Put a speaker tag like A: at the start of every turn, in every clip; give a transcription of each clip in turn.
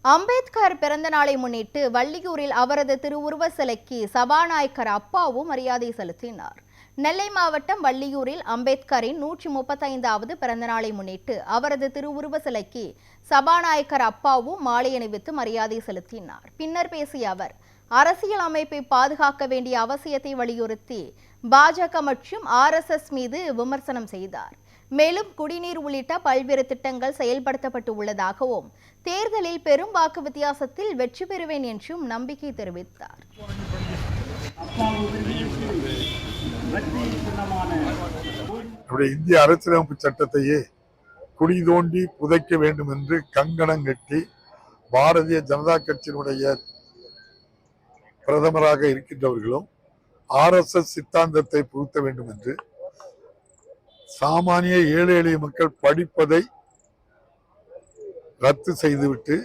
A: அம்பேத்கர் பிறந்த நாளை முன்னிட்டு வள்ளியூரில் அவரது திருவுருவ சிலைக்கு சபாநாயகர் அப்பாவு மரியாதை செலுத்தினார். நெல்லை மாவட்டம் வள்ளியூரில் அம்பேத்கரின் 135வது பிறந்த நாளை முன்னிட்டு அவரது திருவுருவ சிலைக்கு சபாநாயகர் அப்பாவு மாலை அணிவித்து மரியாதை செலுத்தினார். பின்னர் பேசிய அவர், அரசியல் அமைப்பை பாதுகாக்க வேண்டிய அவசியத்தை வலியுறுத்தி பாஜக மற்றும் RSS மீது விமர்சனம் செய்தார். மேலும் குடிநீர் உள்ளிட்ட பல்வேறு திட்டங்கள் செயல்படுத்தப்பட்டு உள்ளதாகவும் தேர்தலில் பெரும் வாக்கு வித்தியாசத்தில் வெற்றி பெறுவேன் என்றும் நம்பிக்கை தெரிவித்தார்.
B: இந்திய அரசியலமைப்பு சட்டத்தையே குழி தோண்டி புதைக்க வேண்டும் என்று கங்கணம் கட்டி பாரதிய ஜனதா கட்சியினுடைய பிரதமராக இருக்கின்றவர்களும் RSS சித்தாந்தத்தை புகுத்த வேண்டும் என்று சாமானிய ஏழை எளிய மக்கள் படிப்பதை ரத்து செய்துவிட்டு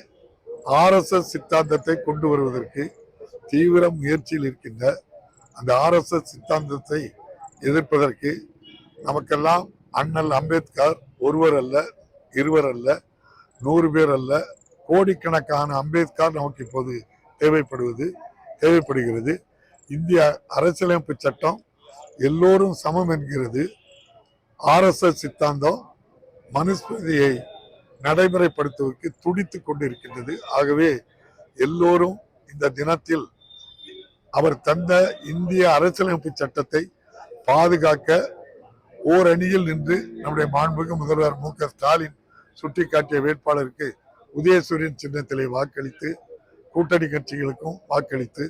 B: RSS சித்தாந்தத்தை கொண்டு வருவதற்கு தீவிர முயற்சியில் இருக்கின்ற அந்த RSS சித்தாந்தத்தை எதிர்ப்பதற்கு நமக்கெல்லாம் அண்ணல் அம்பேத்கர் ஒருவர் அல்ல, இருவர் அல்ல, 100 பேர் அல்ல, கோடிக்கணக்கான அம்பேத்கர் நமக்கு இப்போது தேவைப்படுகிறது. இந்திய அரசியலமைப்பு சட்டம் எல்லோரும் சமம் என்கிறது. RSS சித்தாந்தம் மனுஸ்மிருதியை நடைமுறைப்படுத்துவதற்கு துடித்துக் கொண்டிருக்கின்றது. ஆகவே எல்லோரும் இந்த தினத்தில் அவர் தந்த இந்திய அரசியலமைப்பு சட்டத்தை பாதுகாக்க ஓரணியில் நின்று நம்முடைய மாண்புமிகு முதல்வர் MK ஸ்டாலின் சுட்டிக்காட்டிய வேட்பாளருக்கு உதயசூரியன் சின்னத்திலே வாக்களித்து, கூட்டணி கட்சிகளுக்கும் வாக்களித்து,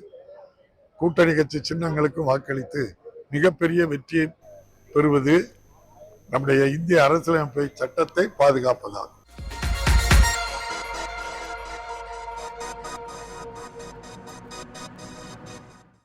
B: கூட்டணி கட்சி சின்னங்களுக்கும் வாக்களித்து மிகப்பெரிய வெற்றியை பெறுவது நம்முடைய இந்திய அரசியலமைப்பு சட்டத்தை பாதுகாப்பதாகும்.